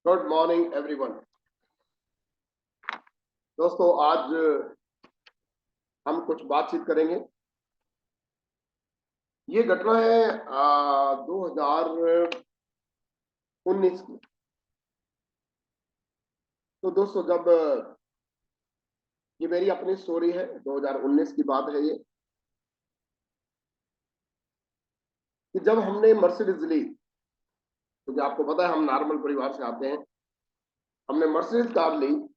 Good morning everyone. दोस्तों, आज हम कुछ बातचीत करेंगे। ये घटना है 2019 की। तो दोस्तों, जब ये मेरी अपनी स्टोरी है, 2019 की बात है ये, कि जब हमने मर्सिडीज ली, क्योंकि आपको पता है हम नॉर्मल परिवार से आते हैं। हमने मर्सिडीज कार ली,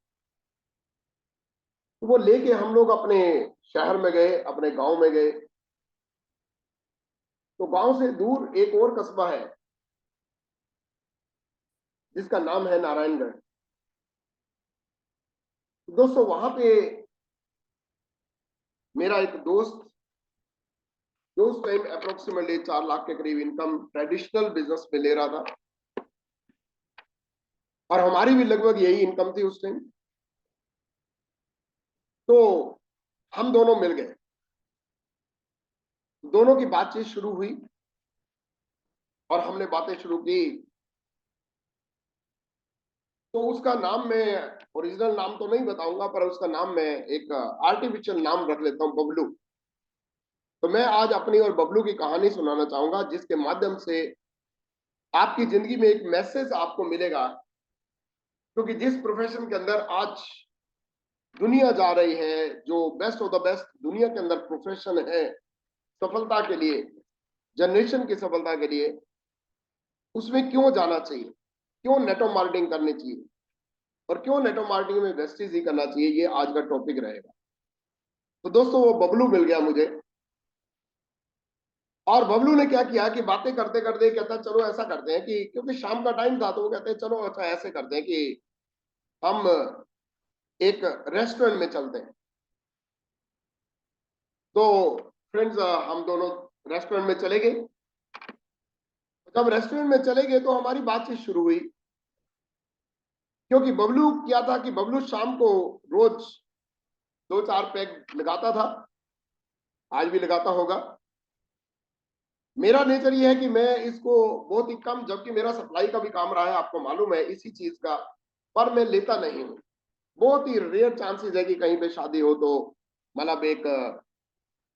तो वो लेके हम लोग अपने शहर में गए, अपने गांव में गए। तो गांव से दूर एक और कस्बा है जिसका नाम है नारायणगढ़। दोस्तों, वहां पे मेरा एक दोस्त, जो उस टाइम अप्रोक्सीमेटली 4 लाख के करीब इनकम ट्रेडिशनल बिजनेस में ले रहा था, और हमारी भी लगभग यही इनकम थी उस टाइम। तो हम दोनों मिल गए, दोनों की बातचीत शुरू हुई और हमने बातें शुरू की। तो उसका नाम मैं ओरिजिनल नाम तो नहीं बताऊंगा, पर उसका नाम मैं एक आर्टिफिशियल नाम रख लेता हूं, बबलू। तो मैं आज अपनी और बबलू की कहानी सुनाना चाहूंगा, जिसके माध्यम से आपकी जिंदगी में एक मैसेज आपको मिलेगा। क्योंकि जिस प्रोफेशन के अंदर आज दुनिया जा रही है, जो बेस्ट ऑफ द बेस्ट दुनिया के अंदर प्रोफेशन है सफलता के लिए, जनरेशन की सफलता के लिए, उसमें क्यों जाना चाहिए, क्यों नेटवर्क मार्केटिंग करनी चाहिए, और क्यों नेटवर्क मार्केटिंग में वेस्टेज ही करना चाहिए, ये आज का टॉपिक रहेगा। तो दोस्तों, वो बबलू मिल गया मुझे, और बबलू ने क्या किया कि बातें करते करते कहता चलो ऐसा करते हैं कि, क्योंकि शाम का टाइम था, तो वो कहते हैं चलो अच्छा ऐसे करते हैं कि हम एक रेस्टोरेंट में चलते हैं। तो फ्रेंड्स, हम दोनों रेस्टोरेंट में चले गए। जब रेस्टोरेंट में चले गए तो हमारी बातचीत शुरू हुई। क्योंकि बबलू क्या था कि बबलू शाम को रोज 2-4 पैग लगाता था, आज भी लगाता होगा। मेरा नेचर ये है कि मैं इसको बहुत ही कम, जबकि मेरा सप्लाई का भी काम रहा है, आपको मालूम है इसी चीज का, पर मैं लेता नहीं हूँ। बहुत ही रेयर चांसेस है कि कहीं पे शादी हो तो मतलब एक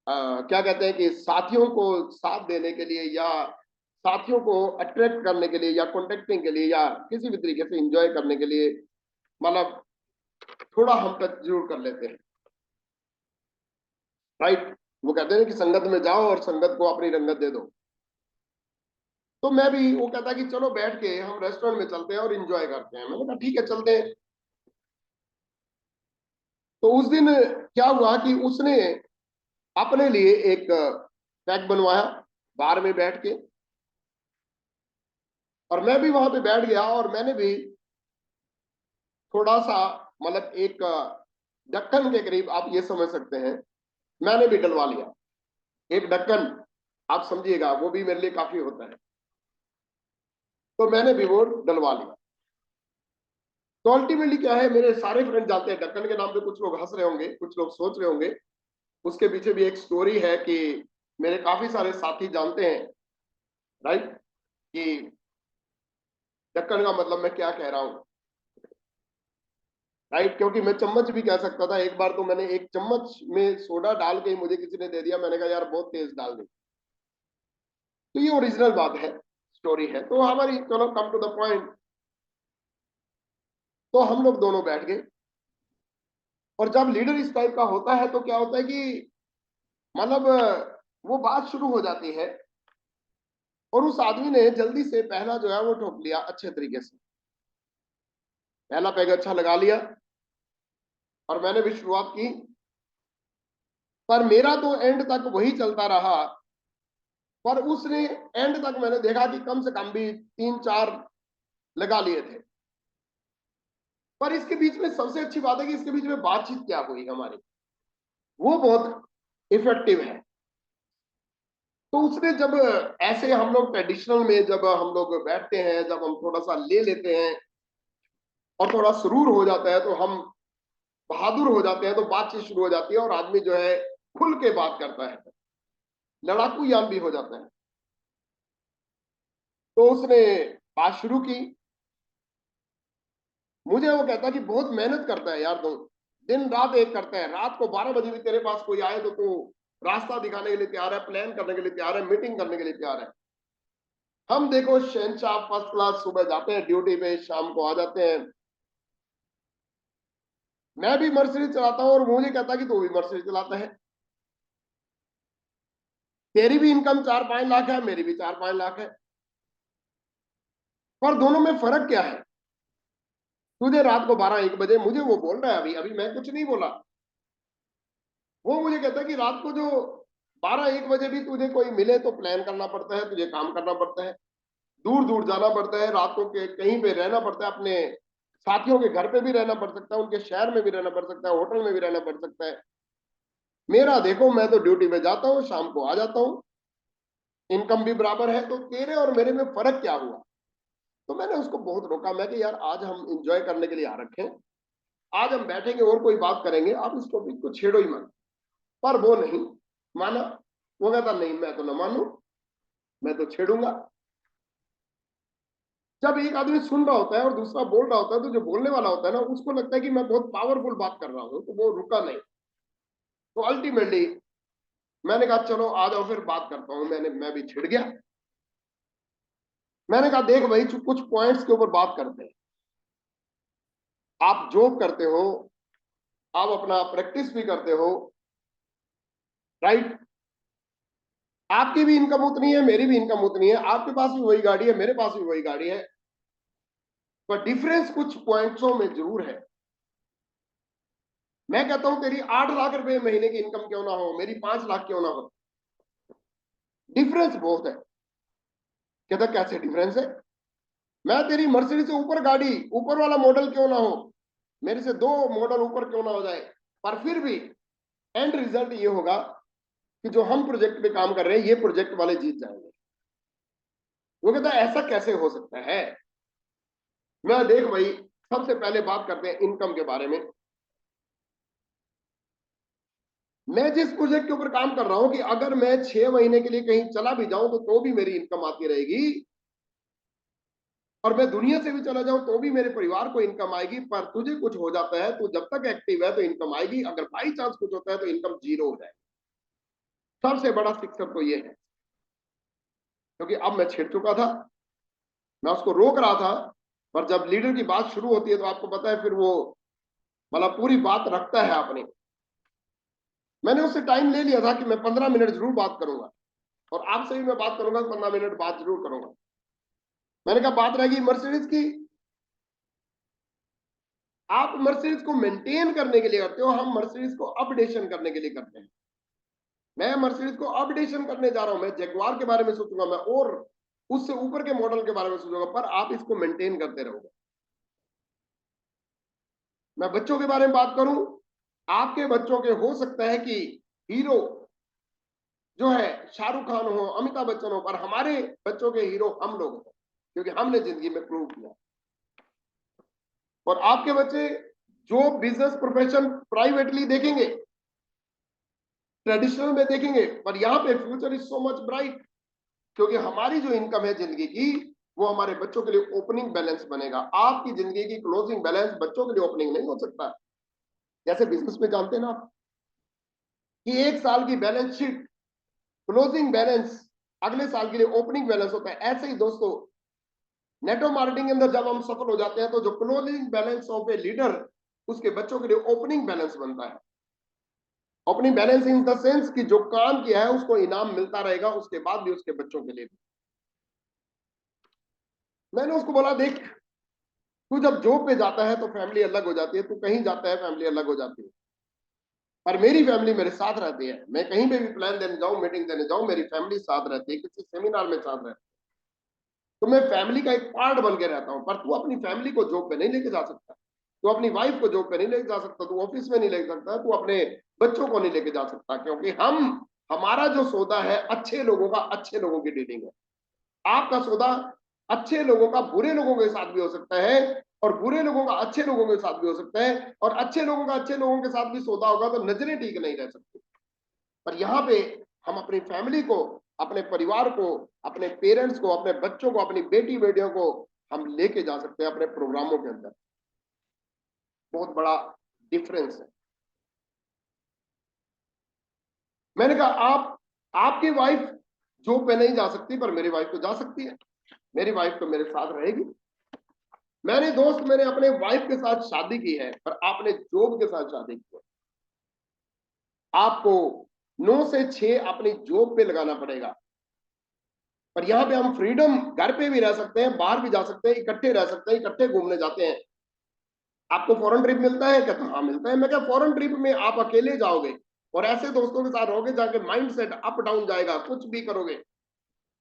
क्या कहते हैं कि साथियों को साथ देने के लिए, या साथियों को अट्रैक्ट करने के लिए, या कॉन्टेक्टिंग के लिए, या किसी भी तरीके से इंजॉय करने के लिए, मतलब थोड़ा हम टच जरूर कर लेते हैं, राइट। वो कहते हैं कि संगत में जाओ और संगत को अपनी रंगत दे दो। तो मैं भी, वो कहता कि चलो बैठ के हम रेस्टोरेंट में चलते हैं और इंजॉय करते हैं। मैंने कहा ठीक है, चलते हैं। तो उस दिन क्या हुआ कि उसने अपने लिए एक पैक बनवाया बार में बैठ के, और मैं भी वहां पे बैठ गया, और मैंने भी थोड़ा सा, मतलब एक ढक्कन के करीब आप ये समझ सकते हैं, मैंने भी डलवा लिया एक ढक्कन। आप समझिएगा, वो भी मेरे लिए काफी होता है। तो मैंने भी वो डलवा लिया। तो अल्टीमेटली क्या है, मेरे सारे फ्रेंड जानते हैं ढक्कन के नाम पे। कुछ लोग हंस रहे होंगे, कुछ लोग सोच रहे होंगे उसके पीछे भी एक स्टोरी है, कि मेरे काफी सारे साथी जानते हैं, राइट, कि ढक्कन का मतलब मैं क्या कह रहा हूं, राइट। क्योंकि मैं चम्मच भी कह सकता था। एक बार तो मैंने एक चम्मच में सोडा डाल के मुझे किसी ने दे दिया, मैंने कहा यार बहुत तेज डाल दी। तो ये ओरिजिनल बात है, स्टोरी है। तो हमारी, चलो कम टू द पॉइंट। तो हम लोग दोनों बैठ गए, और जब लीडर इस टाइप का होता है तो क्या होता है कि मतलब वो बात शुरू हो जाती है, और उस आदमी ने जल्दी से पहला जो है वो ठोक लिया अच्छे तरीके से। पहला पैग अच्छा लगा लिया, और मैंने भी शुरुआत की। पर मेरा तो एंड तक वही चलता रहा। पर उसने एंड तक मैंने देखा कि कम से कम भी 3-4 लगा लिए थे। पर इसके बीच में सबसे अच्छी बात है कि इसके बीच में बातचीत क्या हुई हमारी, वो बहुत इफेक्टिव है। तो उसने जब, ऐसे हम लोग ट्रेडिशनल में जब हम लोग बैठते हैं, जब हम थोड़ा सा ले लेते हैं और थोड़ा सुरूर हो जाता है, तो हम बहादुर हो जाते हैं, तो बातचीत शुरू हो जाती है, और आदमी जो है खुल के बात करता है, लड़ाकू यान भी हो जाता है। तो उसने बात शुरू की, मुझे वो कहता कि बहुत मेहनत करता है यार, तुम दिन रात एक करता है, रात को 12 बजे भी तेरे पास कोई आए तो तू रास्ता दिखाने के लिए तैयार है, प्लान करने के लिए तैयार है, मीटिंग करने के लिए तैयार है। हम देखो शहनशाह फर्स्ट क्लास, सुबह जाते हैं ड्यूटी पे, शाम को आ जाते हैं। मैं भी मर्सिडीज चलाता हूँ और मुझे कहता कि तू भी मर्सिडीज चलाता है, तेरी भी इनकम 4-5 लाख है, मेरी भी 4-5 लाख है, पर दोनों में फर्क क्या है? तुझे रात को 12-1 बजे, मुझे वो बोल रहा है, अभी अभी मैं कुछ नहीं बोला, वो मुझे कहता है कि रात को जो 12-1 बजे भी तुझे कोई मिले तो प्लान करना पड़ता है, तुझे काम करना पड़ता है, दूर दूर जाना पड़ता है, रातों के कहीं पे रहना पड़ता है, अपने साथियों के घर पे भी रहना पड़ सकता है, उनके शहर में भी रहना पड़ सकता है, होटल में भी रहना पड़ सकता है। मेरा देखो, मैं तो ड्यूटी पे जाता हूँ, शाम को आ जाता हूँ, इनकम भी बराबर है, तो तेरे और मेरे में फर्क क्या हुआ? तो मैंने उसको बहुत रोका, मैं कि यार आज हम इंजॉय करने के लिए आ रखे हैं, आज हम बैठेंगे और कोई बात करेंगे, आप इस टॉपिक को छेड़ो ही मत। पर वो नहीं माना, वो कहता नहीं मैं तो ना मानू, मैं तो छेड़ूंगा। जब एक आदमी सुन रहा होता है और दूसरा बोल रहा होता है, तो जो बोलने वाला होता है ना, उसको लगता है कि मैं बहुत पावरफुल बात कर रहा हूं, तो वो रुका नहीं। तो अल्टीमेटली मैंने कहा चलो आ जाओ फिर बात करता हूं, मैं भी छिड़ गया। मैंने कहा देख भाई, कुछ पॉइंट्स के ऊपर बात करते हैं। आप जॉब करते हो, आप अपना प्रैक्टिस भी करते हो, राइट? आपकी भी इनकम उतनी है, मेरी भी इनकम उतनी है, आपके पास भी वही गाड़ी है, मेरे पास भी वही गाड़ी है, पर डिफरेंस कुछ पॉइंट्सों में जरूर है। मैं कहता हूं तेरी 8 लाख रुपए महीने की इनकम क्यों ना हो, मेरी 5 लाख क्यों ना हो, डिफरेंस बहुत है। कहता कैसे डिफरेंस है? मैं तेरी मर्सिडीज से ऊपर गाड़ी, ऊपर वाला मॉडल क्यों ना हो, मेरे से 2 मॉडल ऊपर क्यों ना हो जाए, पर फिर भी एंड रिजल्ट ये होगा कि जो हम प्रोजेक्ट पे काम कर रहे हैं, ये प्रोजेक्ट वाले जीत जाएंगे। वो कहता है ऐसा कैसे हो सकता है? मैं देख भाई, सबसे पहले बात करते हैं इनकम के बारे में। मैं जिस प्रोजेक्ट के ऊपर काम कर रहा हूं, कि अगर मैं 6 महीने के लिए कहीं चला भी जाऊं तो भी मेरी इनकम आती रहेगी, और मैं दुनिया से भी चला जाऊं तो भी मेरे परिवार को इनकम आएगी। पर तुझे कुछ हो जाता है, तो जब तक एक्टिव है तो इनकम आएगी, अगर बाई चांस कुछ होता है तो इनकम जीरो हो जाएगी। सबसे बड़ा फिक्सर तो ये है, क्योंकि अब मैं छिड़ चुका था, मैं उसको रोक रहा था, पर जब लीडर की बात शुरू होती है तो आपको पता है फिर वो मतलब पूरी बात रखता है अपनी। मैंने उससे टाइम ले लिया था कि मैं 15 मिनट जरूर बात करूंगा, और आपसे भी मैं बात करूंगा, 15 मिनट बात जरूर करूंगा। मैंने कहा बात रहेगी मर्सिडीज की, आप मर्सिडीज को मेंटेन करने के लिए करते हो, हम मर्सिडीज को अपडेशन करने के लिए करते हैं। मैं मर्सिडीज को अपडेशन करने जा रहा हूं, मैं जगुआर के बारे में सोचूंगा, मैं और उससे ऊपर के मॉडल के बारे में सोचूंगा, पर आप इसको मेंटेन करते रहोगे। मैं बच्चों के बारे में बात करूं, आपके बच्चों के हो सकता है कि हीरो जो है शाहरुख खान हो, अमिताभ बच्चन हो, पर हमारे बच्चों के हीरो हम लोग हैं, क्योंकि हमने जिंदगी में प्रूव किया। और आपके बच्चे जो बिजनेस प्रोफेशन प्राइवेटली देखेंगे, ट्रेडिशनल में देखेंगे, पर यहाँ पे future is so much bright, क्योंकि हमारी जो इनकम है जिंदगी की, वो हमारे बच्चों के लिए ओपनिंग बैलेंस बनेगा। आपकी जिंदगी की क्लोजिंग बैलेंस बच्चों के लिए ओपनिंग नहीं हो सकता। जैसे बिजनेस में जानते हैं ना आप, कि 1 साल की बैलेंस शीट क्लोजिंग बैलेंस अगले साल के लिए ओपनिंग बैलेंस होता है, ऐसे ही दोस्तों नेटो मार्केटिंग के अंदर जब हम सफल हो जाते हैं, तो जो closing balance of a leader, उसके बच्चों के लिए ओपनिंग बैलेंस बनता है। Opening balance in the sense कि जो काम किया है उसको इनाम मिलता रहेगा उसके बाद भी उसके बच्चों के लिए भी। मैंने उसको बोला देख, तू जब जॉब पे जाता है तो फैमिली अलग हो जाती है, तू कहीं जाता है फैमिली अलग हो जाती है, पर मेरी फैमिली मेरे साथ रहती है। मैं कहीं पे भी प्लान देने जाऊं, मीटिंग देने जाऊं, मेरी फैमिली साथ रहती है, किसी सेमिनार में साथ रहती है, तो मैं फैमिली का एक पार्ट बन के रहता हूं। पर तू अपनी फैमिली को जॉब पे नहीं लेके जा सकता, तू अपनी वाइफ को जॉब पे नहीं लेके जा सकता, तू ऑफिस में नहीं लेके सकता, तू अपने बच्चों को नहीं लेके जा सकता, क्योंकि हमारा जो सौदा है अच्छे लोगों का अच्छे लोगों की डीलिंग है। आपका सौदा अच्छे लोगों का बुरे लोगों के साथ भी हो सकता है, और बुरे लोगों का अच्छे लोगों के साथ भी हो सकता है, और अच्छे लोगों का अच्छे लोगों के साथ भी सौदा होगा तो नजरें ठीक नहीं रह सकती। पर यहाँ पे हम अपनी फैमिली को, अपने परिवार को, अपने पेरेंट्स को, अपने बच्चों को, अपनी बेटी बेटियों को हम लेके जा सकते हैं अपने प्रोग्रामों के अंदर। बहुत बड़ा डिफरेंस है। मैंने कहा आपकी वाइफ जॉब पे नहीं जा सकती, पर मेरी वाइफ तो जा सकती है, मेरी वाइफ तो मेरे साथ रहेगी। मैंने अपने वाइफ के साथ शादी की है, पर आपने जॉब के साथ शादी की है। आपको 9 से 6 अपनी जॉब पे लगाना पड़ेगा, पर यहां पे हम फ्रीडम, घर पे भी रह सकते हैं, बाहर भी जा सकते हैं, इकट्ठे रह सकते हैं, इकट्ठे घूमने जाते हैं। आपको फॉरेन ट्रिप मिलता है क्या? तो हाँ मिलता है। मैं क्या फॉरेन ट्रिप में आप अकेले जाओगे और ऐसे दोस्तों के साथ रहोगे, जाके माइंडसेट अप डाउन जाएगा, कुछ भी करोगे,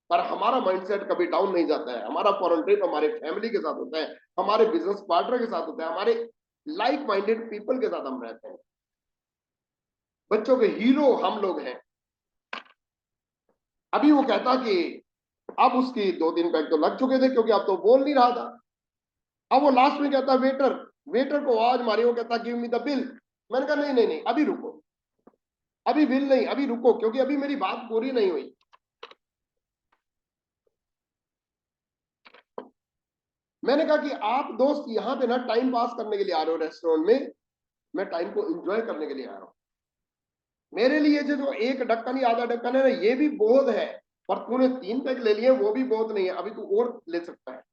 पर हमारा माइंडसेट कभी डाउन नहीं जाता है। हमारा फॉरेन ट्रिप हमारे फैमिली के साथ होता है, हमारे बिजनेस पार्टनर के साथ होता है, हमारे लाइक माइंडेड पीपल के साथ हम रहते हैं। बच्चों के हीरो हम लोग हैं। अभी वो कहता कि अब उसकी 2-3 पैक तो लग चुके थे, क्योंकि अब तो बोल नहीं रहा था। अब वो लास्ट में कहता वेटर, वेटर को आवाज मारी, वो कहता गिव मी द बिल। मैंने कहा नहीं नहीं नहीं, अभी रुको, अभी बिल नहीं, अभी रुको, क्योंकि अभी मेरी बात पूरी नहीं हुई। मैंने कहा कि आप दोस्त यहाँ पे ना टाइम पास करने के लिए आ रहे हो रेस्टोरेंट में, मैं टाइम को एंजॉय करने के लिए आ रहा हूँ। मेरे लिए जो एक ढक्कन या आधा ढक्कन है ना, ये भी बहुत है, पर तूने 3 पैक ले लिए, वो भी बहुत नहीं है, अभी तू और ले सकता है,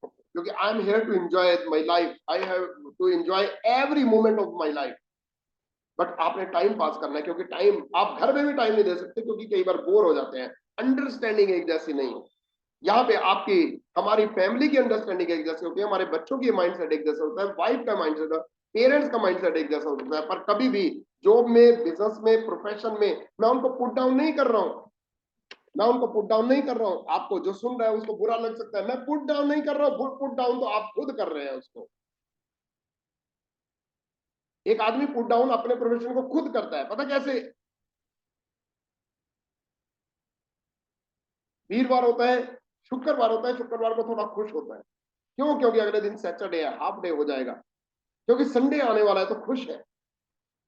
क्योंकि I am here to enjoy my life, I have to enjoy every moment of my life. But आपने टाइम पास करना है, क्योंकि टाइम आप घर में भी टाइम नहीं दे सकते, क्योंकि कई बार बोर हो जाते हैं, अंडरस्टैंडिंग एक जैसी नहीं है। यहाँ पे आपकी हमारी फैमिली की अंडरस्टैंडिंग एक जैसी होती है, हमारे बच्चों की माइंडसेट एक जैसा होता है, वाइफ का माइंडसेट, पेरेंट्स का माइंडसेट एक जैसा होता है। पर कभी भी जॉब में, बिजनेस में, प्रोफेशन में मैं उनको पुट डाउन नहीं कर रहा हूँ, मैं उनको पुट डाउन नहीं कर रहा हूँ। आपको जो सुन रहा है उसको बुरा लग सकता है, मैं पुट डाउन नहीं कर रहा हूँ, पुट डाउन तो आप खुद कर रहे हैं उसको। एक आदमी पुट डाउन अपने प्रोफेशन को खुद करता है, पता कैसे? वीरवार होता है, शुक्रवार होता है, शुक्रवार को थोड़ा खुश होता है। क्यों? क्योंकि अगले दिन सैटरडे है, हाफ डे हो जाएगा, क्योंकि संडे आने वाला है, तो खुश है।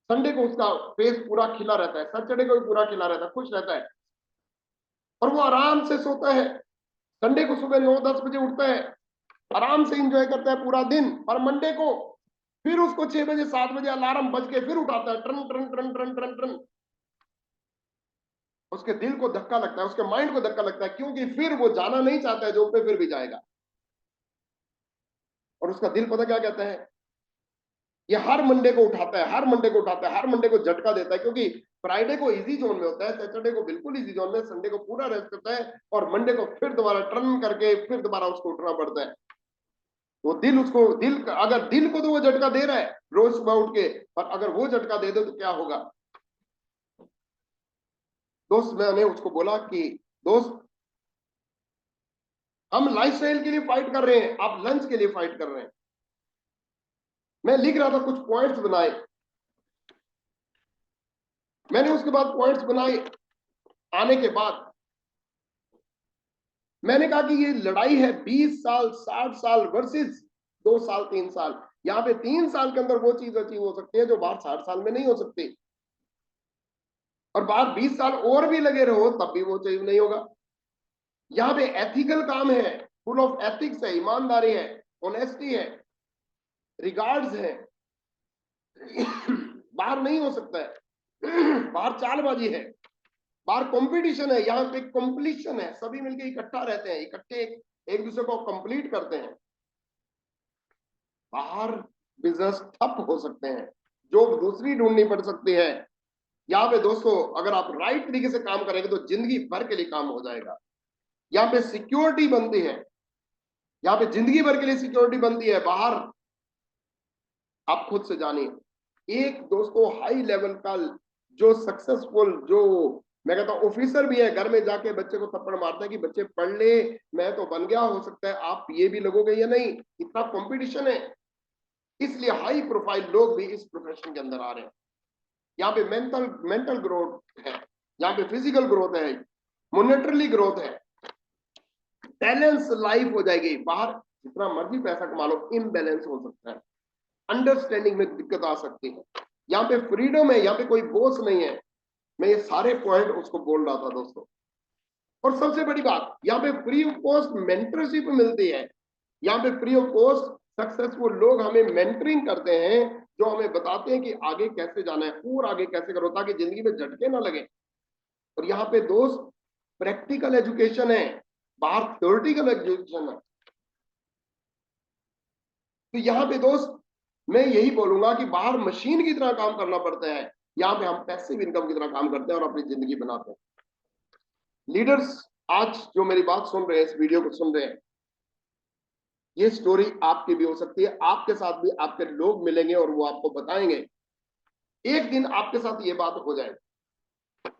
संडे को उसका फेस पूरा खिला रहता है, सैटरडे को भी पूरा खिला रहता है, खुश रहता है, और वो आराम से सोता है। संडे को सुबह 9-10 बजे उठता है, आराम से इंजॉय करता है पूरा दिन। और मंडे को फिर उसको 6 बजे 7 बजे अलार्म बज के फिर उठाता है, turn turn turn turn turn turn. उसके दिल को धक्का लगता है, उसके माइंड को धक्का लगता है, क्योंकि फिर वो जाना नहीं चाहता है जॉब पे, फिर भी जाएगा। और उसका दिल पता क्या कहता है? ये हर मंडे को उठाता है, हर मंडे को उठाता है, हर मंडे को झटका देता है, क्योंकि फ्राइडे को इजी जोन में होता है, सैटरडे को बिल्कुल इजी जोन में, संडे को पूरा रेस्ट करता है, और मंडे को फिर दोबारा टर्न करके फिर दोबारा उसको उठना पड़ता है। वो दिल, उसको दिल, अगर दिल को तो वो झटका दे रहा है रोज सुबह उठ के, पर अगर वो झटका दे दे तो क्या होगा? दोस्त, मैंने उसको बोला कि दोस्त, हम लाइफस्टाइल के लिए फाइट कर रहे हैं, आप लंच के लिए फाइट कर रहे हैं। मैं लिख रहा था, कुछ पॉइंट्स बनाए, मैंने उसके बाद पॉइंट्स बनाए, आने के बाद मैंने कहा कि ये लड़ाई है 20 साल 60 साल वर्सेस 2 साल 3 साल। यहाँ पे 3 साल के अंदर वो चीज अचीव हो सकती है जो बाहर 60 साल में नहीं हो सकती, और बाहर 20 साल और भी लगे रहो तब भी वो चीज नहीं होगा। यहाँ पे एथिकल काम है, फुल ऑफ एथिक्स है, ईमानदारी है, ऑनेस्टी है, रिगार्ड्स है, बाहर नहीं हो सकता है। बाहर चालबाजी है, बाहर कंपटीशन है, यहाँ पे कंप्लीशन है, सभी मिलके इकट्ठा रहते हैं, इकट्ठे एक दूसरे को कंप्लीट करते हैं। बाहर बिजनेस ठप हो सकते हैं, जॉब दूसरी ढूंढनी पड़ सकती है। यहाँ पे दोस्तों अगर आप राइट तरीके से काम करेंगे तो जिंदगी भर के लिए काम हो जाएगा। यहाँ पे सिक्योरिटी बनती है, यहाँ पे जिंदगी भर के लिए सिक्योरिटी बनती है। बाहर आप खुद से जानिए, एक दोस्तों हाई लेवल का जो सक्सेसफुल, जो मैं कहता हूँ ऑफिसर भी है, घर में जाके बच्चे को थप्पड़ मारता है कि बच्चे पढ़ ले, मैं तो बन गया, हो सकता है आप ये भी लगोगे या नहीं, इतना कंपटीशन है। इसलिए हाई प्रोफाइल लोग भी इस प्रोफेशन के अंदर आ रहे हैं। यहाँ पे मेंटल ग्रोथ है, यहाँ पे फिजिकल ग्रोथ है, मॉनेटरली ग्रोथ है, बैलेंस लाइफ हो जाएगी। बाहर जितना मर्जी पैसा कमा लो, इम्बैलेंस हो सकता है, अंडरस्टैंडिंग में दिक्कत आ सकती है। यहाँ पे फ्रीडम है, यहाँ पे कोई बॉस नहीं है। मैं ये सारे पॉइंट उसको बोल रहा था दोस्तों। और सबसे बड़ी बात, यहाँ पे फ्री ऑफ कॉस्ट मेंटरशिप मिलती है। यहाँ पे फ्री ऑफ कॉस्ट सक्सेसफुल लोग हमें मेंटरिंग करते हैं, जो हमें बताते हैं कि आगे कैसे जाना है और आगे कैसे करो ताकि जिंदगी में झटके ना लगे। और यहाँ पे दोस्त प्रैक्टिकल एजुकेशन है, बाहर थ्योरेटिकल एजुकेशन है। तो यहाँ पे दोस्त मैं यही बोलूंगा कि बाहर मशीन की तरह काम करना पड़ता है, यहाँ पे हम पैसिव इनकम की तरह काम करते हैं और अपनी जिंदगी बनाते हैं। लीडर्स आज जो मेरी बात सुन रहे हैं, इस वीडियो को सुन रहे हैं, ये स्टोरी आपकी भी हो सकती है, आपके साथ भी आपके लोग मिलेंगे और वो आपको बताएंगे। एक दिन आपके साथ ये बात हो जाएगी।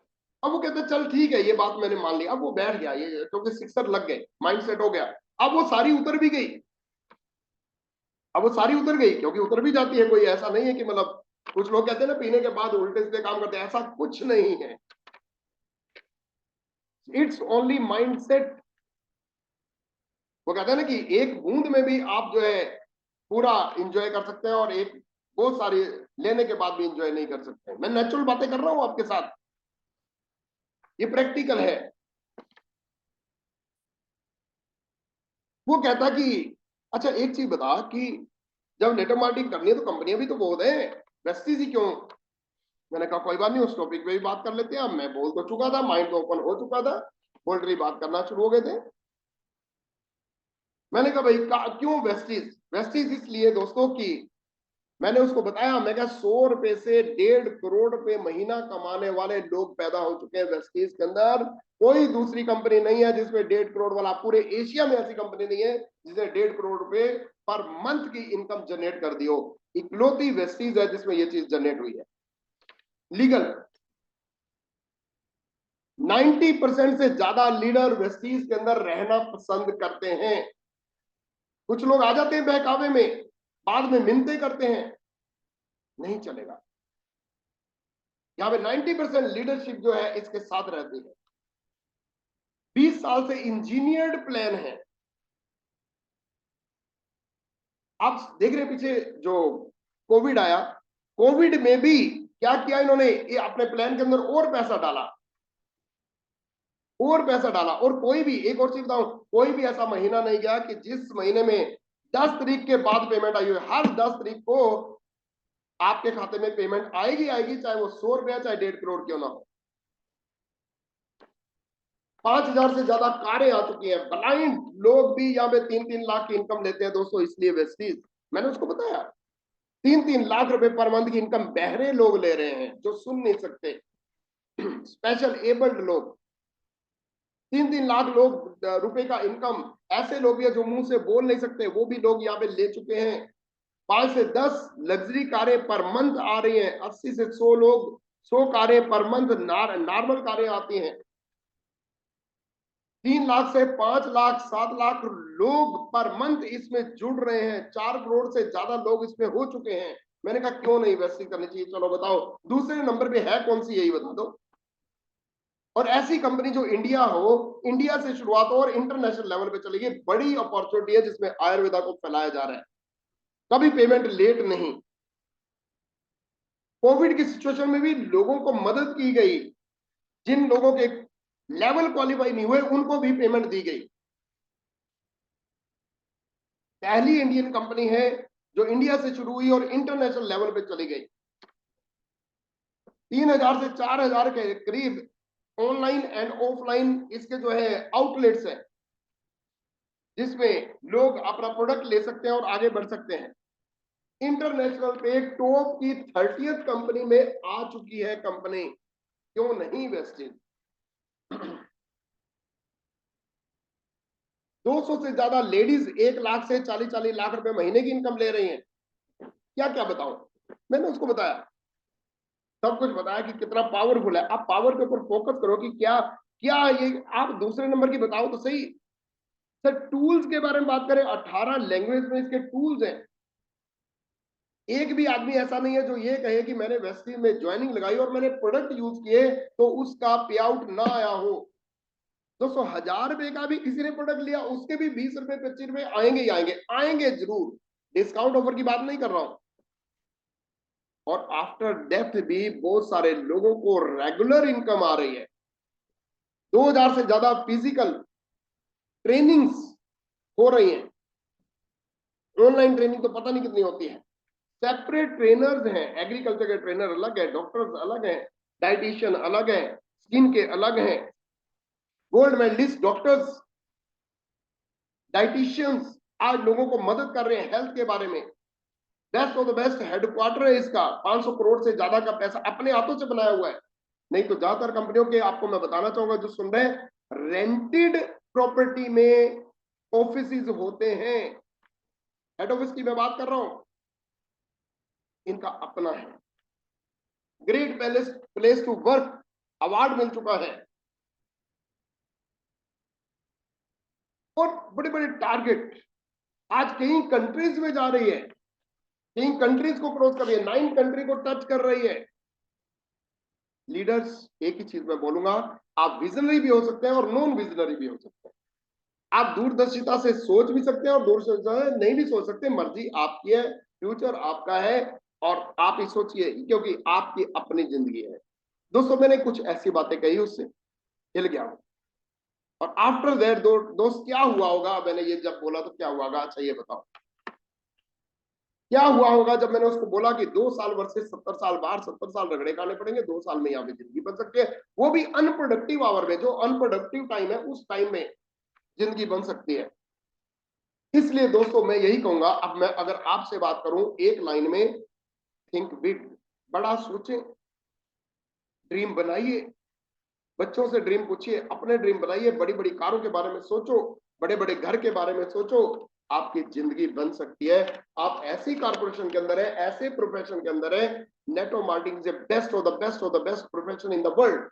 अब वो कहते चल ठीक है, ये बात मैंने मान ली। अब वो बैठ गया, ये क्योंकि सिक्सर लग गए, माइंड सेट हो गया। अब वो सारी उतर भी गई, अब वो सारी उतर गई, क्योंकि उतर भी जाती है। कोई ऐसा नहीं है कि मतलब कुछ लोग कहते हैं ना पीने के बाद उल्टे सीधे काम करते हैं, ऐसा कुछ नहीं है। It's only mind set. वो कहते हैं ना कि एक बूंद में भी आप जो है पूरा इंजॉय कर सकते हैं और एक बहुत सारी लेने के बाद भी इंजॉय नहीं कर सकते। मैं नेचुरल बातें कर रहा हूं आपके साथ, ये प्रैक्टिकल है। वो कहता कि अच्छा एक चीज बता कि जब नेटवर्क मार्केटिंग करनी है तो कंपनियां भी तो बहुत है, वेस्टीज ही क्यों? मैंने कहा कोई बात नहीं, उस टॉपिक पे भी बात कर लेते हैं। मैं बोल तो चुका था, माइंड तो ओपन हो चुका था, ऑलरेडी बात करना शुरू हो गए थे। मैंने कहा भाई क्यों वेस्टीज? वेस्टीज इसलिए दोस्तों की मैंने उसको बताया, मैं क्या 100 रुपए से 1.5 करोड़ रुपए महीना कमाने वाले लोग पैदा हो चुके हैं वेस्टीज के अंदर। कोई दूसरी कंपनी नहीं है जिसमें 1.5 करोड़ वाला, पूरे एशिया में ऐसी कंपनी नहीं है जिसने 1.5 करोड़ रुपए पर मंथ की इनकम जनरेट कर दी हो। इकलौती वेस्टीज है जिसमें ये चीज जनरेट हुई है लीगल। 90% से ज्यादा लीडर वेस्टीज के अंदर रहना पसंद करते हैं। कुछ लोग आ जाते हैं बहकावे में, बाद में मिन्नतें करते हैं, नहीं चलेगा। यहाँ पे 90% लीडरशिप जो है इसके साथ रहती है। 20 साल से इंजीनियर्ड प्लान है। आप देख रहे पीछे जो कोविड आया, कोविड में भी क्या किया इन्होंने, ये अपने प्लान के अंदर और पैसा डाला, और पैसा डाला। और कोई भी, एक और चीज बताऊं, कोई भी ऐसा महीना नहीं गया कि जिस महीने में 10 तारीख के बाद पेमेंट आई हो। हर 10 तारीख को आपके खाते में पेमेंट आएगी आएगी, चाहे वो 100 रुपया चाहे 1.5 करोड़ क्यों ना हो। 5,000 से ज्यादा कारें आ चुकी हैं। ब्लाइंड लोग भी यहाँ पे 3-3 लाख की इनकम लेते हैं दोस्तों, इसलिए वेस्टीज। मैंने उसको बताया 3-3 लाख रुपए पर मंथ की इनकम बहरे लोग ले रहे हैं जो सुन नहीं सकते, स्पेशल एबल्ड लोग। 3-3 लाख लोग रुपए का इनकम, ऐसे लोग भी है जो मुंह से बोल नहीं सकते, वो भी लोग यहाँ पे ले चुके हैं। 5 से 10 लग्जरी कारें पर मंथ आ रही हैं। 80 से 100 लोग, 100 कारें पर मंथ नॉर्मल कारें आती हैं। 3 लाख से 5 लाख 7 लाख लोग पर मंथ इसमें जुड़ रहे हैं। 4 करोड़ से ज्यादा लोग इसमें हो चुके हैं। मैंने कहा क्यों नहीं इन्वेस्टिंग करनी चाहिए? चलो बताओ दूसरे नंबर पे है कौन सी, यही बता दो। और ऐसी कंपनी जो इंडिया हो, इंडिया से शुरुआत हो और इंटरनेशनल लेवल पे चलेगी। बड़ी अपॉर्चुनिटी है जिसमें आयुर्वेदा को फैलाया जा रहा है। कभी पेमेंट लेट नहीं। कोविड की सिचुएशन में भी लोगों को मदद की गई, जिन लोगों के लेवल क्वालिफाई नहीं हुए उनको भी पेमेंट दी गई। पहली इंडियन कंपनी है जो इंडिया से शुरू हुई और इंटरनेशनल लेवल पे चली गई। 3,000 से 4,000 के करीब ऑनलाइन एंड ऑफलाइन इसके जो है आउटलेट्स हैं, जिसमें लोग अपना प्रोडक्ट ले सकते हैं और आगे बढ़ सकते हैं। इंटरनेशनल पे टॉप की 30th कंपनी में आ चुकी है कंपनी, क्यों नहीं वेस्टेज? 200 से ज्यादा लेडीज 1 लाख से 40-40 लाख रुपए महीने की इनकम ले रही हैं। क्या क्या बताऊं? मैंने उसको बताया, सब कुछ बताया कि कितना पावरफुल है। आप पावर के ऊपर फोकस करो कि क्या क्या ये। आप दूसरे नंबर की बताओ तो सही सर। टूल्स के बारे में बात करें, 18 लैंग्वेज में इसके टूल्स हैं। एक भी आदमी ऐसा नहीं है जो ये कहे कि मैंने वेस्टीज में ज्वाइनिंग लगाई और मैंने प्रोडक्ट यूज किए तो उसका पे आउट ना आया हो। दोस्तों 1,000 रुपए का भी किसी ने प्रोडक्ट लिया, उसके भी 20 रुपए 25 रुपए आएंगे ही आएंगे, आएंगे जरूर। डिस्काउंट ऑफर की बात नहीं कर रहा हूं। और आफ्टर डेथ भी बहुत सारे लोगों को रेगुलर इनकम आ रही है। 2,000 से ज्यादा फिजिकल ट्रेनिंग्स हो रही हैं। ऑनलाइन ट्रेनिंग तो पता नहीं कितनी होती है। सेपरेट ट्रेनर्स हैं, एग्रीकल्चर के ट्रेनर अलग है, डॉक्टर्स अलग हैं, डाइटिशियन अलग है, स्किन के अलग हैं, गोल्ड मेडलिस्ट डॉक्टर्स, डाइटिशियंस आज लोगों को मदद कर रहे हैं हेल्थ के बारे में। Best of the best headquarter है इसका, 500 करोड़ से ज्यादा का पैसा अपने हाथों से बनाया हुआ है। नहीं तो ज्यादातर कंपनियों के, आपको मैं बताना चाहूंगा जो सुन रहे हैं, रेंटेड प्रॉपर्टी में ऑफिस होते हैं। हेड ऑफिस की मैं बात कर रहा हूं, इनका अपना है। Great palace place to work award मिल चुका है, और बड़े बड़े टारगेट आज कई कंट्रीज में जा रही है, कई कंट्रीज को क्रॉस कर रही है, 9 कंट्री को टच कर रही है। लीडर्स, एक ही चीज मैं बोलूंगा, आप विजनरी भी हो सकते हैं और नॉन विजनरी भी हो सकते हैं। आप दूरदर्शिता से सोच भी सकते हैं और दूरदर्शिता से नहीं भी सोच सकते, मर्जी आपकी है, फ्यूचर आपका है, और आप ही सोचिए क्योंकि आपकी अपनी जिंदगी है। दोस्तों मैंने कुछ ऐसी बातें कही, उससे हिल गया हूं। और आफ्टर दैट दोस्त क्या हुआ होगा, मैंने ये जब बोला तो क्या हुआ होगा, अच्छा ये बताओ क्या हुआ होगा जब मैंने उसको बोला कि 2 साल वर्सेस 70 साल बाहर, 70 साल रगड़े खाने पड़ेंगे, 2 साल में यहाँ पे जिंदगी बन सकती है, वो भी अनप्रोडक्टिव आवर में। जो अनप्रोडक्टिव टाइम है उस टाइम में जिंदगी बन सकती है। इसलिए दोस्तों मैं यही कहूंगा, अब मैं अगर आपसे बात करूं एक लाइन में, थिंक बिग, बड़ा सोचें, ड्रीम बनाइए, बच्चों से ड्रीम पूछिए, अपने ड्रीम बनाइए, बड़ी बड़ी कारों के बारे में सोचो, बड़े बड़े घर के बारे में सोचो, आपकी जिंदगी बन सकती है। आप ऐसी कारपोरेशन के अंदर है, ऐसे प्रोफेशन के अंदर है, NATO Martin is best of the best of the best profession in the world,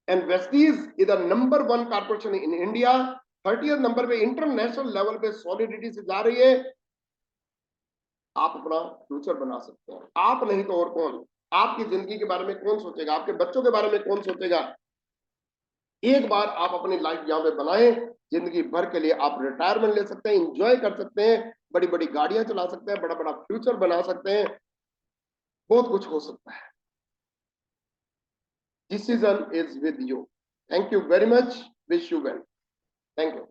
and Vestige is the number 1 corporation in India, 30th number पे इंटरनेशनल लेवल पे सॉलिडिटी से जा रही है। आप अपना फ्यूचर बना सकते हैं, आप नहीं तो और कौन। आपकी जिंदगी के बारे में कौन सोचेगा, आपके बच्चों के बारे में कौन सोचेगा। एक बार आप अपनी लाइफ यहाँ पे बनाएं, जिंदगी भर के लिए आप रिटायरमेंट ले सकते हैं, इंजॉय कर सकते हैं, बड़ी बड़ी गाड़ियां चला सकते हैं, बड़ा बड़ा फ्यूचर बना सकते हैं, बहुत कुछ हो सकता है। Decision is with you. Thank you very much, wish you well, thank you.